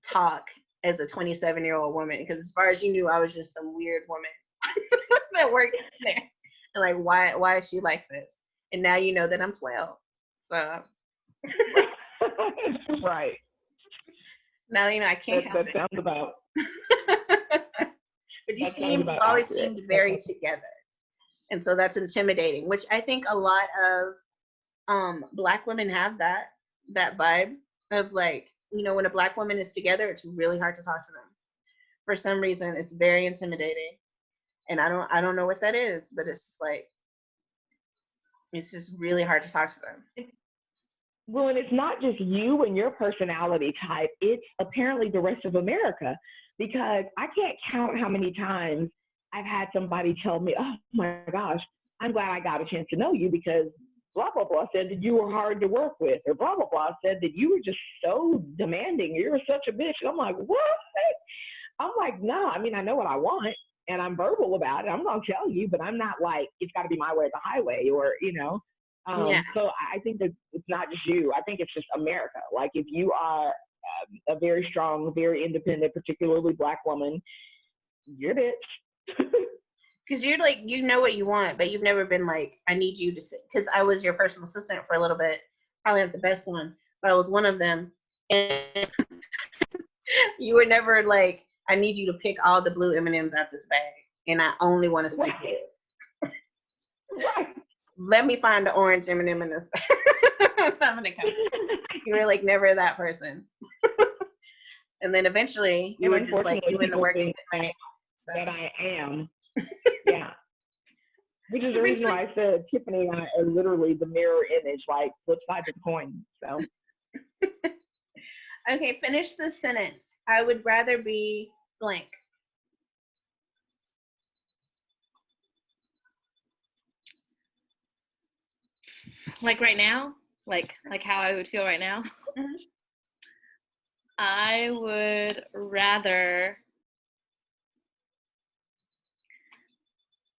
talk as a 27-year-old woman. Because as far as you knew, I was just some weird woman that worked there. And like, why is she like this? And now you know that I'm 12. So right. Now you know I can't help that sounds about. But you always seemed very together. And so that's intimidating, which I think a lot of Black women have that vibe of like, you know, when a Black woman is together, it's really hard to talk to them. For some reason, it's very intimidating. And I don't know what that is, but it's just like, it's just really hard to talk to them. Well, and it's not just you and your personality type, it's apparently the rest of America, because I can't count how many times I've had somebody tell me, oh my gosh, I'm glad I got a chance to know you because blah, blah, blah said that you were hard to work with, or blah, blah, blah said that you were just so demanding. You were such a bitch. And I'm like, what? I'm like, no, I mean, I know what I want and I'm verbal about it. I'm going to tell you, but I'm not like, it's got to be my way or the highway, or, you know. So I think that it's not just you. I think it's just America. Like if you are a very strong, very independent, particularly Black woman, you're a bitch. Because you're like, you know what you want, but you've never been like, I need you to sit. Because I was your personal assistant for a little bit. probably not the best one, but I was one of them. And you were never like, I need you to pick all the blue M&Ms out this bag, and I only want to stick Right. it. Right. Let me find the orange M&M in this bag. I'm gonna come. You were like never that person. And then eventually you were just like doing the work that I am. Yeah. Which is the reason why I said Tiffany and I are literally the mirror image, like flip sides of the coin. So. Okay, finish the sentence. I would rather be blank. Like right now, like how I would feel right now. Mhm. I would rather.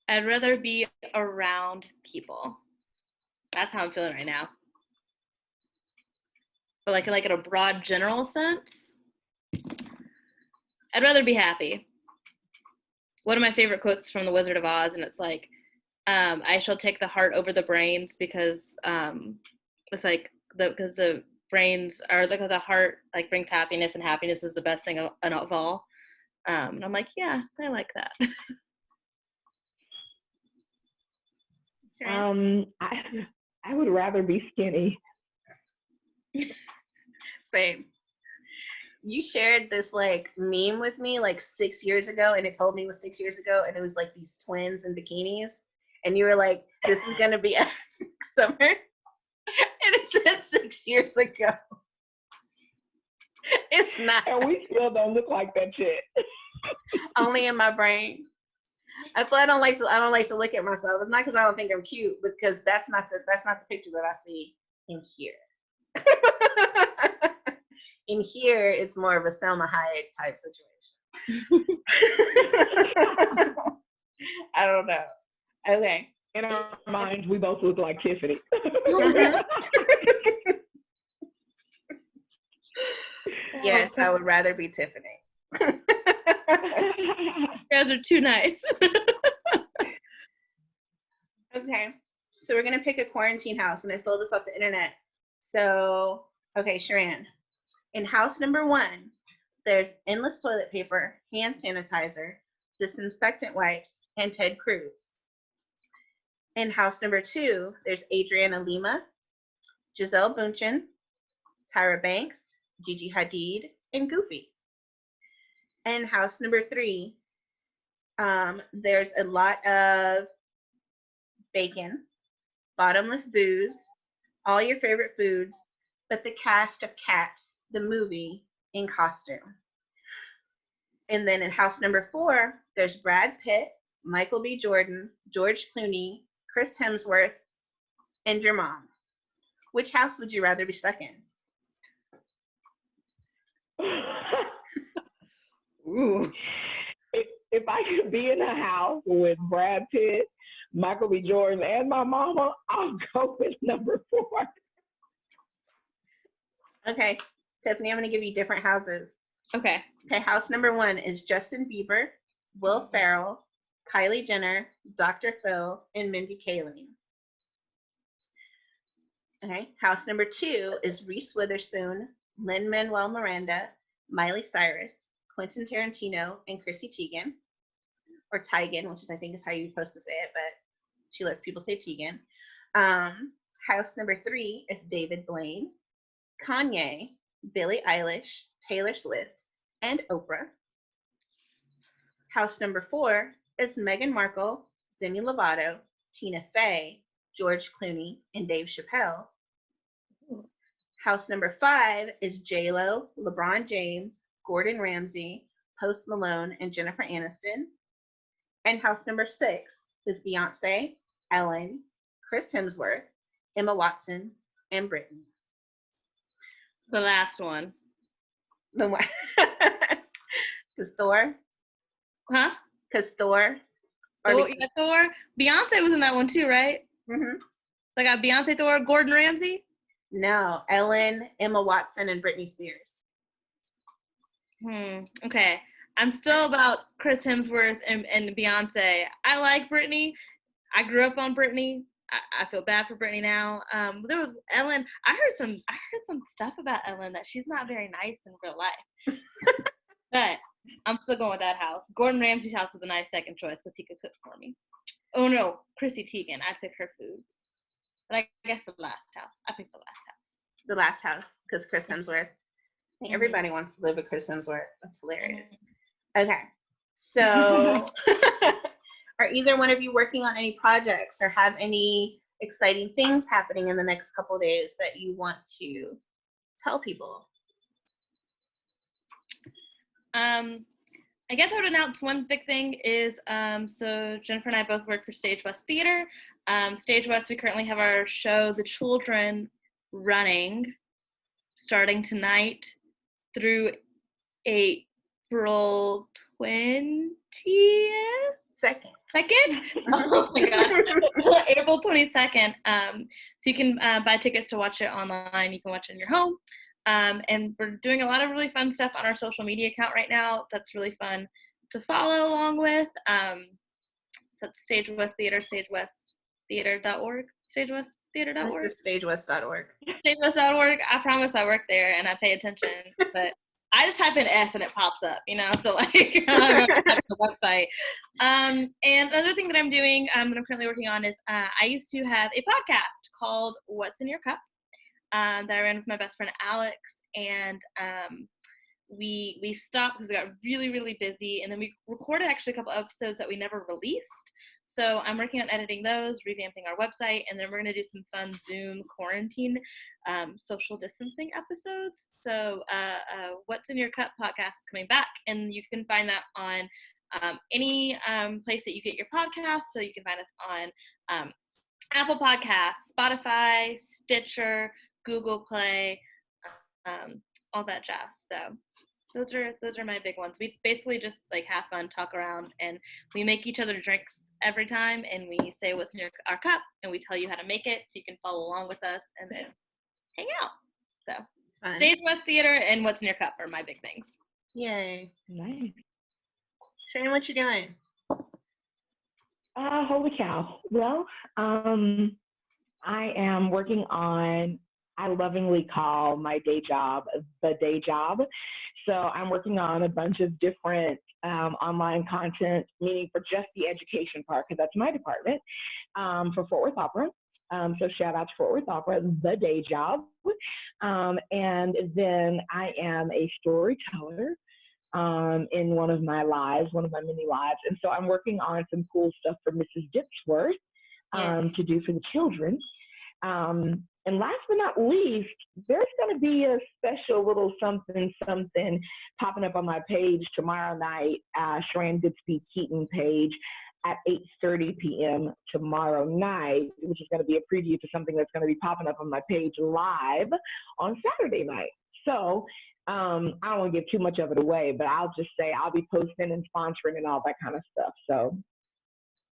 I'd rather be around people. That's how I'm feeling right now. But like in a broad general sense, I'd rather be happy. One of my favorite quotes from The Wizard of Oz, and it's like, I shall take the heart over the brains because it's like because the brains are because the heart like brings happiness, and happiness is the best thing of all. And I'm like, yeah, I like that. I would rather be skinny. Same. You shared this like meme with me like 6 years ago, and it told me it was 6 years ago, and it was like these twins in bikinis, and you were like, "This is gonna be us next summer," and it said 6 years ago. It's not. And we still don't look like that shit. Only in my brain. That's why I don't like to look at myself. It's not because I don't think I'm cute, because that's not the picture that I see in here. In here, it's more of a Selma Hayek type situation. I don't know. Okay. In our minds, we both look like Tiffany. Yes, I would rather be Tiffany. You guys are too nice. Okay, so we're gonna pick a quarantine house, and I stole this off the internet. So, okay, Sheran. In house number 1, there's endless toilet paper, hand sanitizer, disinfectant wipes, and Ted Cruz. In house number 2, there's Adriana Lima, Giselle Bundchen, Tyra Banks, Gigi Hadid, and Goofy. And house number 3, there's a lot of bacon, bottomless booze, all your favorite foods, but the cast of Cats, the movie, in costume. And then in house number 4, there's Brad Pitt, Michael B. Jordan, George Clooney, Chris Hemsworth, and your mom. Which house would you rather be stuck in? Ooh. If I could be in a house with Brad Pitt, Michael B. Jordan, and my mama, I'll go with number 4. Okay, Tiffany, I'm going to give you different houses. Okay. Okay, house number 1 is Justin Bieber, Will Ferrell, Kylie Jenner, Dr. Phil, and Mindy Kaling. Okay, house number 2 is Reese Witherspoon, Lin-Manuel Miranda, Miley Cyrus, Quentin Tarantino, and Chrissy Teigen, or Teigen, which is I think is how you're supposed to say it, but she lets people say Teigen. House number 3 is David Blaine, Kanye, Billie Eilish, Taylor Swift, and Oprah. House number 4 is Meghan Markle, Demi Lovato, Tina Fey, George Clooney, and Dave Chappelle. House number 5 is J-Lo, LeBron James, Gordon Ramsay, Post Malone, and Jennifer Aniston. And house number 6 is Beyonce, Ellen, Chris Hemsworth, Emma Watson, and Britney. The last one. The one. Because Thor. Huh? Because Thor. Thor, yeah, Thor. Beyonce was in that one too, right? Mm-hmm. So I got Beyonce, Thor, Gordon Ramsay. No, Ellen, Emma Watson, and Britney Spears. Okay. I'm still about Chris Hemsworth and Beyonce. I like Britney. I grew up on Britney. I feel bad for Brittany now. There was Ellen. I heard some stuff about Ellen that she's not very nice in real life. But I'm still going with that house. Gordon Ramsay's house was a nice second choice because he could cook for me. Oh no, Chrissy Teigen. I'd pick her food. But I guess the last house. I picked the last house. The last house, because Chris Hemsworth. I think everybody wants to live with Chris Hemsworth. That's hilarious. Okay. So are either one of you working on any projects or have any exciting things happening in the next couple of days that you want to tell people? I guess I would announce one big thing is, so Jennifer and I both work for Stage West Theater. Stage West, we currently have our show, The Children, running, starting tonight through April 20th? Second. Oh my God. April 22nd. So you can buy tickets to watch it online. You can watch it in your home. And we're doing a lot of really fun stuff on our social media account right now. That's really fun to follow along with. So it's Stage West Theater, stagewesttheater.org, stagewesttheater.org. It's stagewest.org. Stagewest.org. I promise I work there and I pay attention, but I just type in S and it pops up, so like the website. And another thing that I'm doing that I'm currently working on is I used to have a podcast called What's in Your Cup that I ran with my best friend Alex, and we stopped because we got really, really busy, and then we recorded actually a couple episodes that we never released. So I'm working on editing those, revamping our website, and then we're going to do some fun Zoom quarantine social distancing episodes. So What's in Your Cup podcast is coming back, and you can find that on any place that you get your podcast. So you can find us on Apple Podcasts, Spotify, Stitcher, Google Play, all that jazz. So those are my big ones. We basically just like have fun, talk around, and we make each other drinks every time, and we say what's in our cup, and we tell you how to make it, so you can follow along with us and then hang out. So Stage West Theater and What's in Your Cup are my big things. Yay. Nice. Sheran, what you doing? Holy cow. Well, I am working on, I lovingly call my day job the day job. So I'm working on a bunch of different online content, meaning for just the education part, because that's my department, for Fort Worth Opera. So shout out to Fort Worth Opera, the day job. And then I am a storyteller in one of my mini lives. And so I'm working on some cool stuff for Mrs. Dipsworth to do for the children. And last but not least, there's going to be a special little something popping up on my page tomorrow night, Sheran Goodspeed Keyton page at 8:30 p.m. tomorrow night, which is going to be a preview to something that's going to be popping up on my page live on Saturday night. So I don't want to give too much of it away, but I'll just say I'll be posting and sponsoring and all that kind of stuff. So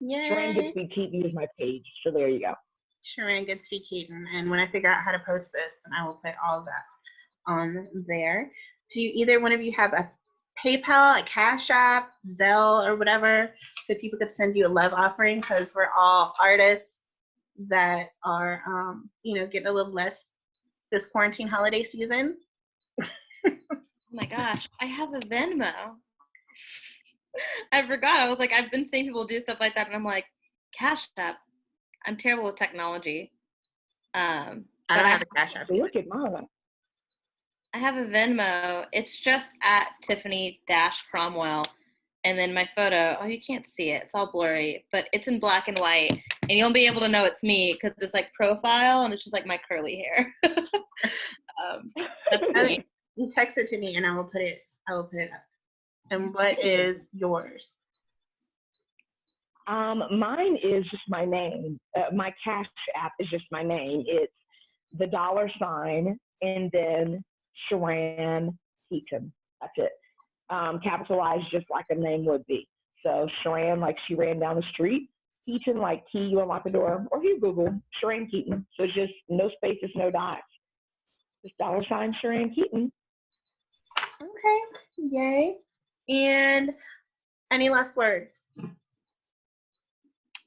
Sheran Goodspeed Keyton is my page. So there you go. Sheran Goodspeed Keyton. And when I figure out how to post this, then I will put all of that on there. Do either one of you have a PayPal, a Cash App, Zelle, or whatever, so people could send you a love offering? Because we're all artists that are, getting a little less this quarantine holiday season. Oh my gosh, I have a Venmo. I forgot. I was like, I've been seeing people do stuff like that, and I'm like, Cash App. I'm terrible with technology. I don't have a Cash App. Look at mine. I have a Venmo. It's just at Tiffany-Cromwell. And then my photo, you can't see it. It's all blurry, but it's in black and white. And you'll be able to know it's me because it's like profile and it's just like my curly hair. Okay. You text it to me and I will put it up. And what is yours? Mine is just my name. My Cash App is just my name. It's the $ and then Sheran Keyton. That's it. Capitalized just like a name would be. So Sheran, like she ran down the street. Keyton, like key, you unlock the door. Or you Google Sheran Keyton. So it's just no spaces, no dots. Just $ Sheran Keyton. Okay. Yay. And any last words?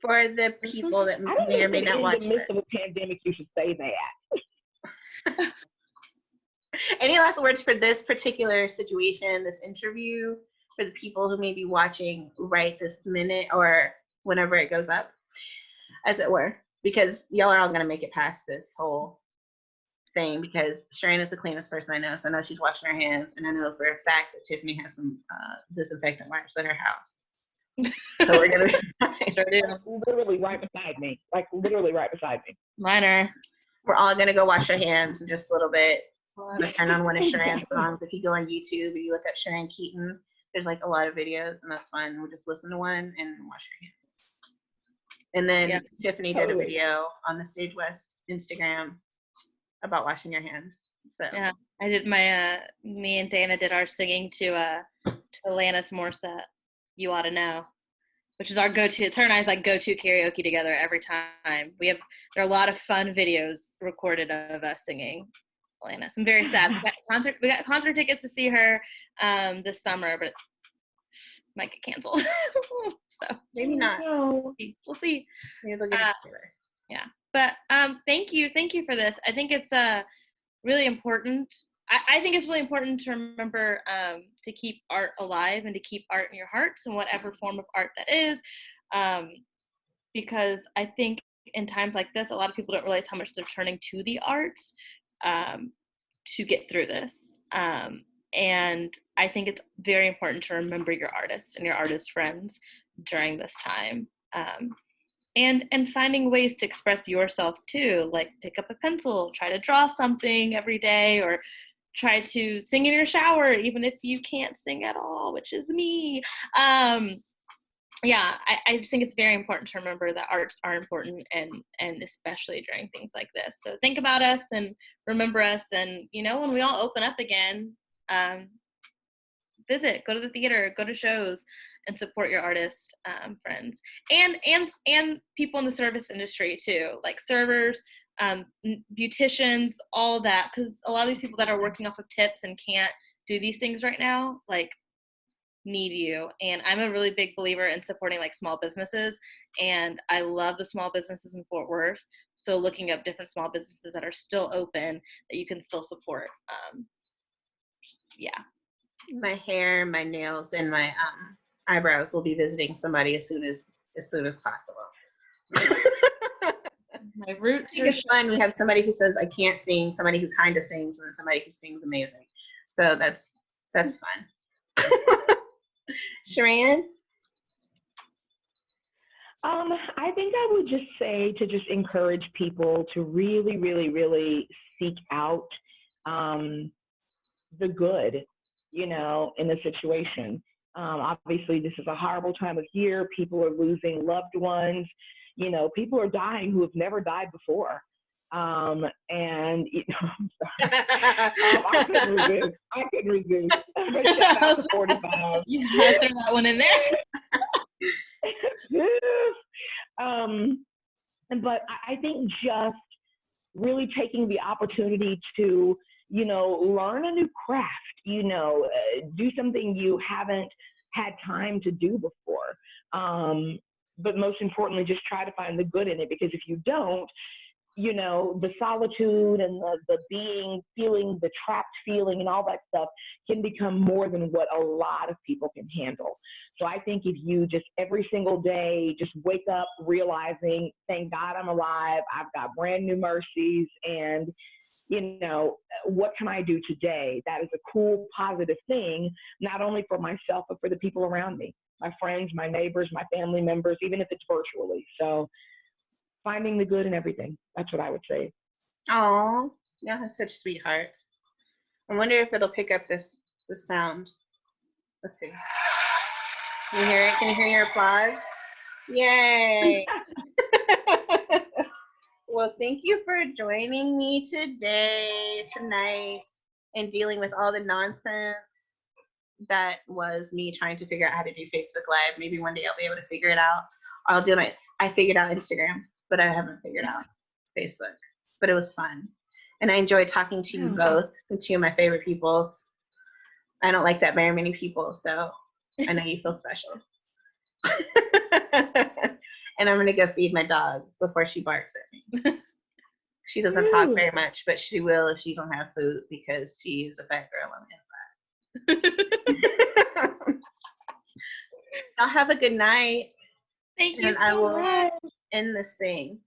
For the people that I don't may or may think not watch in the midst this. of a pandemic you should say that. Any last words for this particular situation, this interview, for the people who may be watching right this minute or whenever it goes up, as it were? Because y'all are all going to make it past this whole thing, because Sheran is the cleanest person I know. So I know she's washing her hands, and I know for a fact that Tiffany has some disinfectant wipes at her house. So we're going to be fine. Sure do. Literally right beside me. Like literally right beside me. Minor. We're all going to go wash our hands in just a little bit. I'm going to turn on one of Sheran's songs. If you go on YouTube and you look up Sheran Keyton, there's like a lot of videos, and that's fun. We'll just listen to one and wash our hands. And then Tiffany did a video on the Stage West Instagram about washing your hands. So yeah, I did me and Dana did our singing to Alanis Morissette, "You Ought to Know," which is our go-to. It's her and I's like go-to karaoke together every time. There are a lot of fun videos recorded of us singing Alanis. I'm very sad. We got concert tickets to see her this summer, but it might get canceled. So maybe not. We'll see. Maybe they'll get it together. Yeah, but thank you for this. I think it's really important. I think it's really important to remember to keep art alive and to keep art in your hearts and whatever form of art that is, because I think in times like this, a lot of people don't realize how much they're turning to the arts to get through this. And I think it's very important to remember your artists and your artist friends during this time. And finding ways to express yourself too, like pick up a pencil, try to draw something every day, or try to sing in your shower, even if you can't sing at all, which is me. Yeah, I just think it's very important to remember that arts are important, and especially during things like this. So think about us and remember us, and when we all open up again, visit, go to the theater, go to shows, and support your artist friends and people in the service industry too, like servers, beauticians, all of that, because a lot of these people that are working off of tips and can't do these things right now, like, need you. And I'm a really big believer in supporting like small businesses, and I love the small businesses in Fort Worth. So looking up different small businesses that are still open that you can still support. Yeah. My hair, my nails, and my eyebrows will be visiting somebody as soon as possible. My roots are it's fun. We have somebody who says I can't sing, somebody who kind of sings, and then somebody who sings amazing. So that's fun. Sheran? I think I would just say to just encourage people to really, really, really seek out the good, in the situation. Obviously, this is a horrible time of year. People are losing loved ones. People are dying who have never died before. And I'm sorry. I couldn't resist. Shout out to 45. You had to throw that one in there. But I think just really taking the opportunity to, learn a new craft, do something you haven't had time to do before. But most importantly, just try to find the good in it, because if you don't, the solitude and the feeling the trapped feeling and all that stuff can become more than what a lot of people can handle. So I think if you just every single day just wake up realizing, thank God I'm alive, I've got brand new mercies, and what can I do today? That is a cool, positive thing, not only for myself, but for the people around me, my friends, my neighbors, my family members, even if it's virtually. So finding the good in everything. That's what I would say. Oh, y'all have such sweethearts. I wonder if it'll pick up this sound. Let's see. Can you hear it? Can you hear your applause? Yay! Well, thank you for joining me tonight, and dealing with all the nonsense that was me trying to figure out how to do Facebook Live. Maybe one day I'll be able to figure it out. I figured out Instagram, but I haven't figured out Facebook. But it was fun. And I enjoyed talking to you both, two of my favorite peoples. I don't like that very many people, so I know you feel special. And I'm gonna go feed my dog before she barks at me. She doesn't talk very much, but she will if she don't have food because she's a fat girl on the inside. Y'all have a good night. Thank you and I so will much. end this thing.